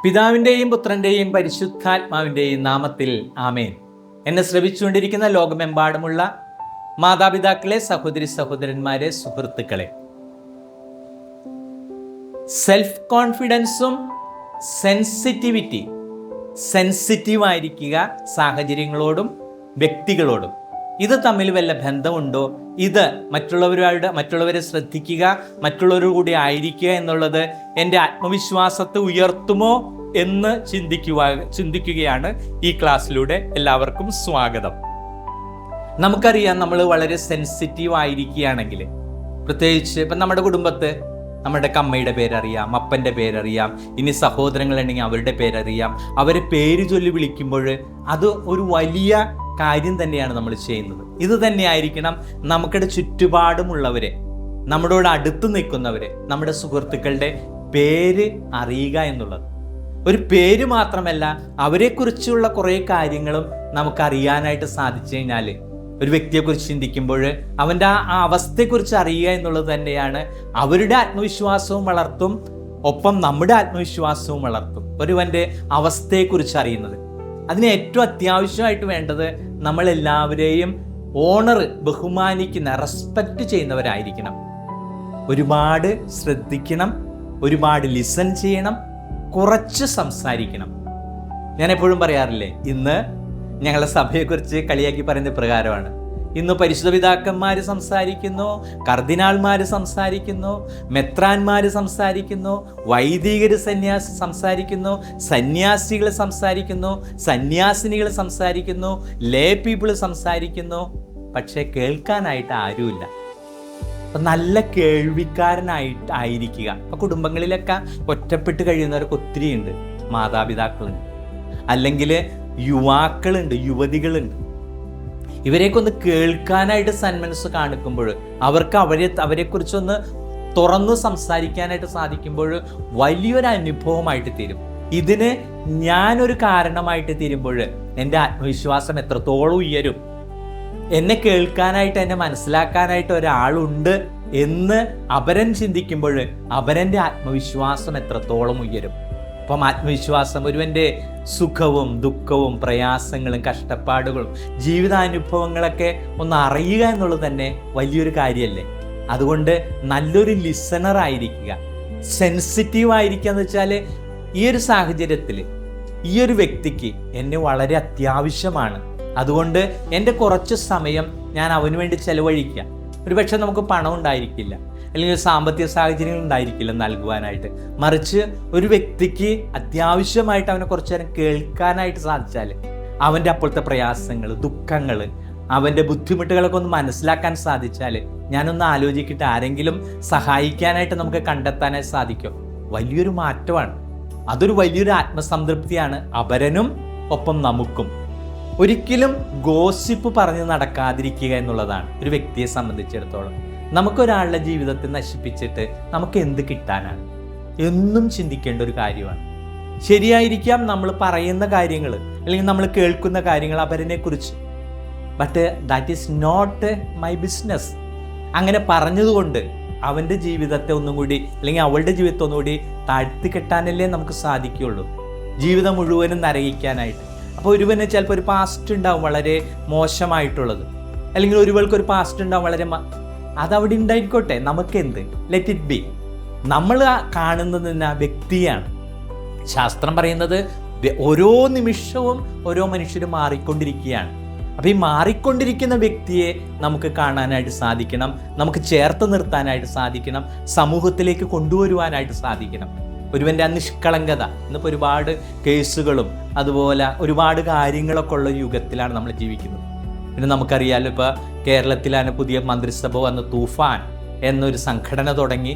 പിതാവിൻ്റെയും പുത്രൻ്റെയും പരിശുദ്ധാത്മാവിൻ്റെയും നാമത്തിൽ ആമേൻ. എന്നെ ശ്രവിച്ചുകൊണ്ടിരിക്കുന്ന ലോകമെമ്പാടുമുള്ള മാതാപിതാക്കളെ, സഹോദരി സഹോദരന്മാരെ, സുഹൃത്തുക്കളെ, സെൽഫ് കോൺഫിഡൻസും സെൻസിറ്റിവിറ്റി, സെൻസിറ്റീവായിരിക്കുക സാഹചര്യങ്ങളോടും വ്യക്തികളോടും, ഇത് തമ്മിൽ വല്ല ബന്ധമുണ്ടോ? ഇത് മറ്റുള്ളവരെ ശ്രദ്ധിക്കുക, മറ്റുള്ളവരുടെ കൂടി ആയിരിക്കുക എന്നുള്ളത് എൻ്റെ ആത്മവിശ്വാസത്തെ ഉയർത്തുമോ എന്ന് ചിന്തിക്കുകയാണ് ഈ ക്ലാസ്സിലൂടെ. എല്ലാവർക്കും സ്വാഗതം. നമുക്കറിയാം, നമ്മൾ വളരെ സെൻസിറ്റീവ് ആയിരിക്കുകയാണെങ്കിൽ, പ്രത്യേകിച്ച് ഇപ്പം നമ്മുടെ കുടുംബത്ത് നമ്മുടെ അമ്മയുടെ പേരറിയാം, അപ്പൻ്റെ പേരറിയാം, ഇനി സഹോദരങ്ങളുണ്ടെങ്കിൽ അവരുടെ പേരറിയാം. അവരെ പേര് ചൊല്ലി വിളിക്കുമ്പോൾ അത് ഒരു വലിയ കാര്യം തന്നെയാണ് നമ്മൾ ചെയ്യുന്നത്. ഇത് തന്നെയായിരിക്കണം നമുക്കിടെ ചുറ്റുപാടുമുള്ളവരെ, നമ്മളോട് അടുത്ത് നിൽക്കുന്നവരെ, നമ്മുടെ സുഹൃത്തുക്കളുടെ പേര് അറിയുക എന്നുള്ളത്. ഒരു പേര് മാത്രമല്ല, അവരെക്കുറിച്ചുള്ള കുറേ കാര്യങ്ങളും നമുക്കറിയാനായിട്ട് സാധിച്ചു കഴിഞ്ഞാൽ, ഒരു വ്യക്തിയെക്കുറിച്ച് ചിന്തിക്കുമ്പോൾ അവൻ്റെ ആ അവസ്ഥയെക്കുറിച്ച് അറിയുക എന്നുള്ളത് തന്നെയാണ് അവരുടെ ആത്മവിശ്വാസവും വളർത്തും, ഒപ്പം നമ്മുടെ ആത്മവിശ്വാസവും വളർത്തും. ഒരുവൻ്റെ അവസ്ഥയെക്കുറിച്ച് അറിയുന്നത്, അതിന് ഏറ്റവും അത്യാവശ്യമായിട്ട് വേണ്ടത് നമ്മളെല്ലാവരെയും ബഹുമാനിക്കുന്ന, റെസ്പെക്റ്റ് ചെയ്യുന്നവരായിരിക്കണം. ഒരുപാട് ശ്രദ്ധിക്കണം, ഒരുപാട് ലിസൺ ചെയ്യണം, കുറച്ച് സംസാരിക്കണം. ഞാൻ എപ്പോഴും പറയാറില്ലേ, ഇന്ന് ഞങ്ങളുടെ സഭയെക്കുറിച്ച് കളിയാക്കി പറയുന്ന പ്രകാരമാണ്. ഇന്ന് പരിശുദ്ധ പിതാക്കന്മാർ സംസാരിക്കുന്നു, കർദിനാൾമാർ സംസാരിക്കുന്നു, മെത്രാന്മാർ സംസാരിക്കുന്നു, വൈദികർ സംസാരിക്കുന്നു, സന്യാസികൾ സംസാരിക്കുന്നു, സന്യാസിനികൾ സംസാരിക്കുന്നു, ലേ പീപ്പിൾ സംസാരിക്കുന്നു. പക്ഷേ കേൾക്കാനായിട്ട് ആരുമില്ല. അപ്പം നല്ല കേൾവിക്കാരനായിട്ടായിരിക്കുക. അപ്പം കുടുംബങ്ങളിലൊക്കെ ഒറ്റപ്പെട്ട് കഴിയുന്നവർക്ക് ഒത്തിരിയുണ്ട്. മാതാപിതാക്കളുണ്ട്, അല്ലെങ്കിൽ യുവാക്കളുണ്ട്, യുവതികളുണ്ട്. ഇവരെയൊക്കെ ഒന്ന് കേൾക്കാനായിട്ട് സന്മനസ് കാണിക്കുമ്പോൾ, അവർക്ക് അവരെക്കുറിച്ചൊന്ന് തുറന്നു സംസാരിക്കാനായിട്ട് സാധിക്കുമ്പോൾ വലിയൊരു അനുഭവമായിട്ട് തീരും. ഇതിന് ഞാനൊരു കാരണമായിട്ട് തീരുമ്പോൾ എൻ്റെ ആത്മവിശ്വാസം എത്രത്തോളം ഉയരും. എന്നെ കേൾക്കാനായിട്ട്, എന്നെ മനസ്സിലാക്കാനായിട്ട് ഒരാളുണ്ട് എന്ന് അപരൻ ചിന്തിക്കുമ്പോൾ അപരൻ്റെ ആത്മവിശ്വാസം എത്രത്തോളം ഉയരും. അപ്പം ആത്മവിശ്വാസം ഒരുവൻ്റെ സുഖവും ദുഃഖവും പ്രയാസങ്ങളും കഷ്ടപ്പാടുകളും ജീവിതാനുഭവങ്ങളൊക്കെ ഒന്ന് അറിയുക എന്നുള്ളത് തന്നെ വലിയൊരു കാര്യമല്ലേ. അതുകൊണ്ട് നല്ലൊരു ലിസണർ ആയിരിക്കുക, സെൻസിറ്റീവ് ആയിരിക്കുക എന്ന് വെച്ചാൽ, ഈ ഒരു സാഹചര്യത്തിൽ ഈ ഒരു വ്യക്തിക്ക് എന്നെ വളരെ അത്യാവശ്യമാണ്, അതുകൊണ്ട് എൻ്റെ കുറച്ച് സമയം ഞാൻ അവന് വേണ്ടി ചെലവഴിക്കുക. ഒരുപക്ഷെ നമുക്ക് പണം ഉണ്ടായിരിക്കില്ല, അല്ലെങ്കിൽ സാമ്പത്തിക സാഹചര്യങ്ങൾ ഉണ്ടായിരിക്കില്ല നൽകുവാനായിട്ട്. മറിച്ച് ഒരു വ്യക്തിക്ക് അത്യാവശ്യമായിട്ട് അവനെ കുറച്ചു നേരം കേൾക്കാനായിട്ട് സാധിച്ചാൽ, അവൻ്റെ അപ്പോഴത്തെ പ്രയാസങ്ങൾ, ദുഃഖങ്ങൾ, അവൻ്റെ ബുദ്ധിമുട്ടുകളൊക്കെ ഒന്ന് മനസ്സിലാക്കാൻ സാധിച്ചാൽ, ഞാനൊന്ന് ആലോചിക്കട്ടെ, ആരെങ്കിലും സഹായിക്കാനായിട്ട് നമുക്ക് കണ്ടെത്താനായിട്ട് സാധിക്കും. വലിയൊരു മാറ്റമാണ്. അതൊരു വലിയൊരു ആത്മസംതൃപ്തിയാണ് അപരനും ഒപ്പം നമുക്കും. ഒരിക്കലും ഗോസിപ്പ് പറഞ്ഞ് നടക്കാതിരിക്കുക എന്നുള്ളതാണ് ഒരു വ്യക്തിയെ സംബന്ധിച്ചിടത്തോളം. നമുക്കൊരാളുടെ ജീവിതത്തെ നശിപ്പിച്ചിട്ട് നമുക്ക് എന്ത് കിട്ടാനാണ് എന്നും ചിന്തിക്കേണ്ട ഒരു കാര്യമാണ്. ശരിയായിരിക്കാം നമ്മൾ പറയുന്ന കാര്യങ്ങൾ, അല്ലെങ്കിൽ നമ്മൾ കേൾക്കുന്ന കാര്യങ്ങൾ അപരനെക്കുറിച്ച്, but that is not my business. അങ്ങനെ പറഞ്ഞതുകൊണ്ട് അവൻ്റെ ജീവിതത്തെ ഒന്നും കൂടി, അല്ലെങ്കിൽ അവളുടെ ജീവിതത്തെ ഒന്നുകൂടി താഴ്ത്തി കെട്ടാനല്ലേ നമുക്ക് സാധിക്കുകയുള്ളൂ, ജീവിതം മുഴുവനും നരകിക്കാനായിട്ട്. അപ്പോൾ ഒരുവന് ചിലപ്പോൾ ഒരു പാസ്റ്റ് ഉണ്ടാവും വളരെ മോശമായിട്ടുള്ളത്, അല്ലെങ്കിൽ ഒരുവൾക്കൊരു പാസ്റ്റ് ഉണ്ടാവും വളരെ അതവിടെ ഉണ്ടായിക്കോട്ടെ, നമുക്കെന്ത്, ലെറ്റ് ഇറ്റ് ബി. നമ്മൾ കാണുന്നത് ആ വ്യക്തിയാണ്. ശാസ്ത്രം പറയുന്നത് ഓരോ നിമിഷവും ഓരോ മനുഷ്യരും മാറിക്കൊണ്ടിരിക്കുകയാണ്. അപ്പോൾ ഈ മാറിക്കൊണ്ടിരിക്കുന്ന വ്യക്തിയെ നമുക്ക് കാണാനായിട്ട് സാധിക്കണം, നമുക്ക് ചേർത്ത് നിർത്താനായിട്ട് സാധിക്കണം, സമൂഹത്തിലേക്ക് കൊണ്ടുവരുവാനായിട്ട് സാധിക്കണം. ഒരുവൻ്റെ ആ നിഷ്കളങ്കത, ഇന്നിപ്പോൾ ഒരുപാട് കേസുകളും അതുപോലെ ഒരുപാട് കാര്യങ്ങളൊക്കെ ഉള്ള യുഗത്തിലാണ് നമ്മൾ ജീവിക്കുന്നത്. പിന്നെ നമുക്കറിയാമല്ലോ, ഇപ്പോൾ കേരളത്തിലാണ് പുതിയ മന്ത്രിസഭ വന്ന് തൂഫാൻ എന്നൊരു സംഘടന തുടങ്ങി.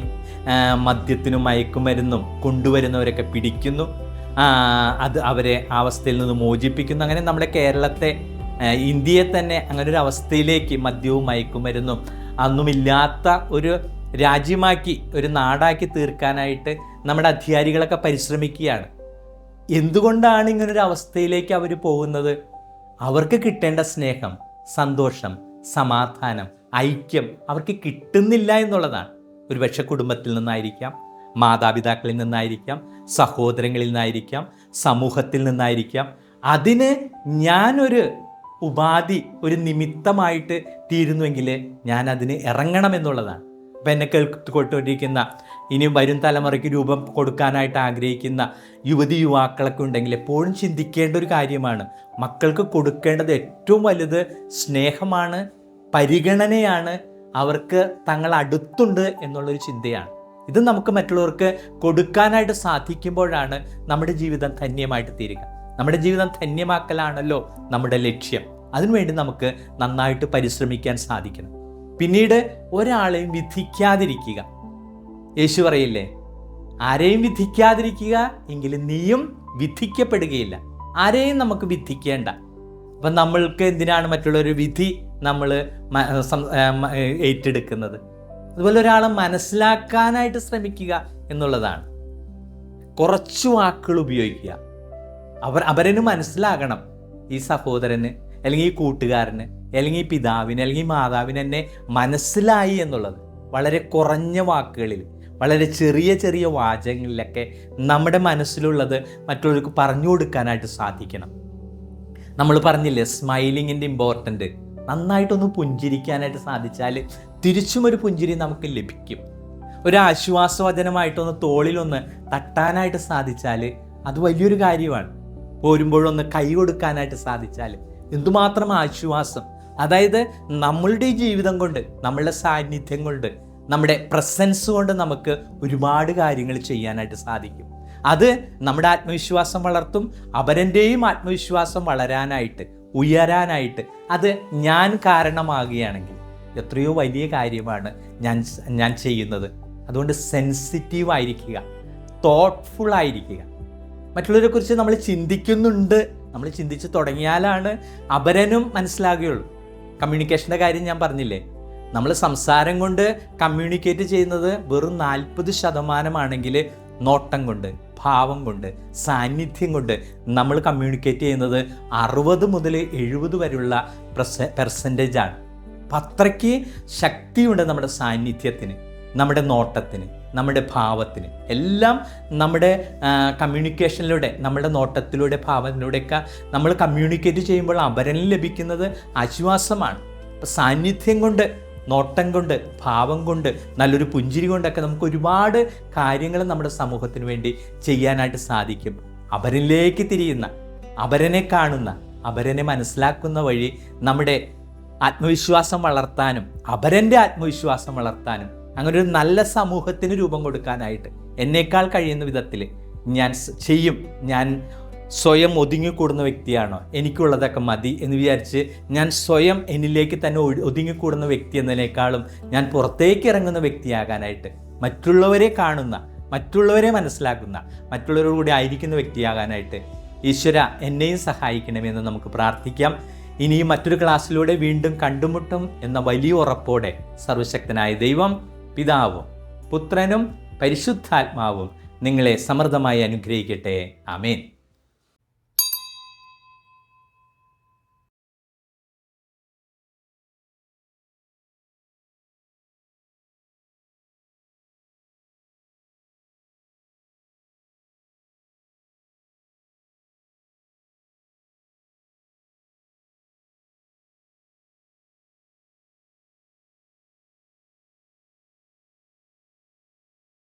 മദ്യത്തിനും മയക്കുമരുന്നും കൊണ്ടുവരുന്നവരൊക്കെ പിടിക്കുന്നു, അത് അവരെ ആ അവസ്ഥയിൽ നിന്ന് മോചിപ്പിക്കുന്നു. അങ്ങനെ നമ്മുടെ കേരളത്തെ, ഇന്ത്യയെ തന്നെ അങ്ങനെ ഒരു അവസ്ഥയിലേക്ക്, മദ്യവും മയക്കുമരുന്നും അന്നുമില്ലാത്ത ഒരു രാജ്യമാക്കി, ഒരു നാടാക്കി തീർക്കാനായിട്ട് നമ്മുടെ അധികാരികളൊക്കെ പരിശ്രമിക്കുകയാണ്. എന്തുകൊണ്ടാണ് ഇങ്ങനൊരു അവസ്ഥയിലേക്ക് അവർ പോകുന്നത്? അവർക്ക് കിട്ടേണ്ട സ്നേഹം, സന്തോഷം, സമാധാനം, ഐക്യം അവർക്ക് കിട്ടുന്നില്ല എന്നുള്ളതാണ്. ഒരുപക്ഷെ കുടുംബത്തിൽ നിന്നായിരിക്കാം, മാതാപിതാക്കളിൽ നിന്നായിരിക്കാം, സഹോദരങ്ങളിൽ നിന്നായിരിക്കാം, സമൂഹത്തിൽ നിന്നായിരിക്കാം. അതിന് ഞാനൊരു ഉപാധി, ഒരു നിമിത്തമായിട്ട് തീരുന്നുവെങ്കിൽ ഞാൻ അതിന് ഇറങ്ങണമെന്നുള്ളതാണ്. അപ്പം എന്നെ കേൾക്കൊണ്ടിരിക്കുന്ന ഇനി വരും തലമുറയ്ക്ക് രൂപം കൊടുക്കാനായിട്ട് ആഗ്രഹിക്കുന്ന യുവതി യുവാക്കളൊക്കെ ഉണ്ടെങ്കിൽ എപ്പോഴും ചിന്തിക്കേണ്ട ഒരു കാര്യമാണ്, മക്കൾക്ക് കൊടുക്കേണ്ടത് ഏറ്റവും വലുത് സ്നേഹമാണ്, പരിഗണനയാണ്, അവർക്ക് തങ്ങൾ അടുത്തുണ്ട് എന്നുള്ളൊരു ചിന്തയാണ്. ഇത് നമുക്ക് മറ്റുള്ളവർക്ക് കൊടുക്കാനായിട്ട് സാധിക്കുമ്പോഴാണ് നമ്മുടെ ജീവിതം ധന്യമായിട്ട് തീരുക. നമ്മുടെ ജീവിതം ധന്യമാക്കലാണല്ലോ നമ്മുടെ ലക്ഷ്യം. അതിനുവേണ്ടി നമുക്ക് നന്നായിട്ട് പരിശ്രമിക്കാൻ സാധിക്കണം. പിന്നീട് ഒരാളെയും വിധിക്കാതിരിക്കുക. യേശു പറയില്ലേ, ആരെയും വിധിക്കാതിരിക്കുക, എങ്കിലും നീയും വിധിക്കപ്പെടുകയില്ല. ആരെയും നമുക്ക് വിധിക്കേണ്ട. അപ്പം നമ്മൾക്ക് എന്തിനാണ് മറ്റുള്ളൊരു വിധി നമ്മൾ ഏറ്റെടുക്കുന്നത്? അതുപോലെ ഒരാളെ മനസ്സിലാക്കാനായിട്ട് ശ്രമിക്കുക എന്നുള്ളതാണ്. കുറച്ച് വാക്കുകൾ ഉപയോഗിക്കുക. അവരന് മനസ്സിലാകണം, ഈ സഹോദരന് അല്ലെങ്കിൽ ഈ കൂട്ടുകാരന് അല്ലെങ്കിൽ ഈ പിതാവിന് അല്ലെങ്കിൽ മാതാവിന് എന്നെ മനസ്സിലായി എന്നുള്ളത് വളരെ കുറഞ്ഞ വാക്കുകളിൽ, വളരെ ചെറിയ ചെറിയ വാചകങ്ങളിലൊക്കെ നമ്മുടെ മനസ്സിലുള്ളത് മറ്റുള്ളവർക്ക് പറഞ്ഞു കൊടുക്കാനായിട്ട് സാധിക്കണം. നമ്മൾ പറഞ്ഞില്ലേ സ്മൈലിങ്ങിൻ്റെ ഇമ്പോർട്ടൻ്റ്. നന്നായിട്ടൊന്ന് പുഞ്ചിരിക്കാനായിട്ട് സാധിച്ചാൽ തിരിച്ചും ഒരു പുഞ്ചിരി നമുക്ക് ലഭിക്കും. ഒരു ആശ്വാസവചനമായിട്ടൊന്ന് തോളിലൊന്ന് തട്ടാനായിട്ട് സാധിച്ചാൽ അത് വലിയൊരു കാര്യമാണ്. പോരുമ്പോഴൊന്ന് കൈ കൊടുക്കാനായിട്ട് സാധിച്ചാൽ എന്തുമാത്രം ആശ്വാസം. അതായത് നമ്മളുടെ ഈ ജീവിതം കൊണ്ട്, നമ്മളുടെ സാന്നിധ്യം കൊണ്ട്, നമ്മുടെ പ്രസൻസ് കൊണ്ട് നമുക്ക് ഒരുപാട് കാര്യങ്ങൾ ചെയ്യാനായിട്ട് സാധിക്കും. അത് നമ്മുടെ ആത്മവിശ്വാസം വളർത്തും. അപരൻ്റെയും ആത്മവിശ്വാസം വളരാനായിട്ട്, ഉയരാനായിട്ട് അത് ഞാൻ കാരണമാകുകയാണെങ്കിൽ എത്രയോ വലിയ കാര്യമാണ് ഞാൻ ചെയ്യുന്നത്. അതുകൊണ്ട് സെൻസിറ്റീവ് ആയിരിക്കുക, തോട്ട്ഫുൾ ആയിരിക്കുക. മറ്റുള്ളവരെ കുറിച്ച് നമ്മൾ ചിന്തിക്കുന്നുണ്ട്. നമ്മൾ ചിന്തിച്ച് തുടങ്ങിയാലാണ് അപരനും മനസ്സിലാകുകയുള്ളൂ. കമ്മ്യൂണിക്കേഷൻ്റെ കാര്യം ഞാൻ പറഞ്ഞില്ലേ, നമ്മൾ സംസാരം കൊണ്ട് കമ്മ്യൂണിക്കേറ്റ് ചെയ്യുന്നത് വെറും 40% നോട്ടം കൊണ്ട്, ഭാവം കൊണ്ട്, സാന്നിധ്യം കൊണ്ട് നമ്മൾ കമ്മ്യൂണിക്കേറ്റ് ചെയ്യുന്നത് 60 മുതൽ 70 വരെയുള്ള പെർസെൻറ്റേജാണ്. അപ്പം അത്രയ്ക്ക് ശക്തിയുണ്ട് നമ്മുടെ സാന്നിധ്യത്തിന്, നമ്മുടെ നോട്ടത്തിന്, നമ്മുടെ ഭാവത്തിന്. എല്ലാം നമ്മുടെ കമ്മ്യൂണിക്കേഷനിലൂടെ, നമ്മുടെ നോട്ടത്തിലൂടെ, ഭാവത്തിലൂടെയൊക്കെ നമ്മൾ കമ്മ്യൂണിക്കേറ്റ് ചെയ്യുമ്പോൾ അപരനിൽ ലഭിക്കുന്നത് ആശ്വാസമാണ്. അപ്പം സാന്നിധ്യം കൊണ്ട്, നോട്ടം കൊണ്ട്, ഭാവം കൊണ്ട്, നല്ലൊരു പുഞ്ചിരി കൊണ്ടൊക്കെ നമുക്ക് ഒരുപാട് കാര്യങ്ങൾ നമ്മുടെ സമൂഹത്തിന് വേണ്ടി ചെയ്യാനായിട്ട് സാധിക്കും. അപരനിലേക്ക് തിരിയുന്ന, അപരനെ കാണുന്ന, അപരനെ മനസ്സിലാക്കുന്ന വഴി നമ്മുടെ ആത്മവിശ്വാസം വളർത്താനും അപരൻ്റെ ആത്മവിശ്വാസം വളർത്താനും അങ്ങനെ ഒരു നല്ല സമൂഹത്തിന് രൂപം കൊടുക്കാനായിട്ട് എന്നേക്കാൾ കഴിയുന്ന വിധത്തിൽ ഞാൻ ചെയ്യും. ഞാൻ സ്വയം ഒതുങ്ങിക്കൂടുന്ന വ്യക്തിയാണോ, എനിക്കുള്ളതൊക്കെ മതി എന്ന് വിചാരിച്ച് ഞാൻ സ്വയം എന്നിലേക്ക് തന്നെ ഒതുങ്ങിക്കൂടുന്ന വ്യക്തി എന്നതിനേക്കാളും ഞാൻ പുറത്തേക്ക് ഇറങ്ങുന്ന വ്യക്തിയാകാനായിട്ട്, മറ്റുള്ളവരെ കാണുന്ന, മറ്റുള്ളവരെ മനസ്സിലാക്കുന്ന, മറ്റുള്ളവരോടുകൂടി ആയിരിക്കുന്ന വ്യക്തിയാകാനായിട്ട് ഈശ്വര എന്നെയും സഹായിക്കണമെന്ന് നമുക്ക് പ്രാർത്ഥിക്കാം. ഇനിയും മറ്റൊരു ക്ലാസ്സിലൂടെ വീണ്ടും കണ്ടുമുട്ടും എന്ന വലിയ ഉറപ്പോടെ സർവശക്തനായ ദൈവം, പിതാവും പുത്രനും പരിശുദ്ധാത്മാവും നിങ്ങളെ സമൃദ്ധമായി അനുഗ്രഹിക്കട്ടെ. ആമേൻ.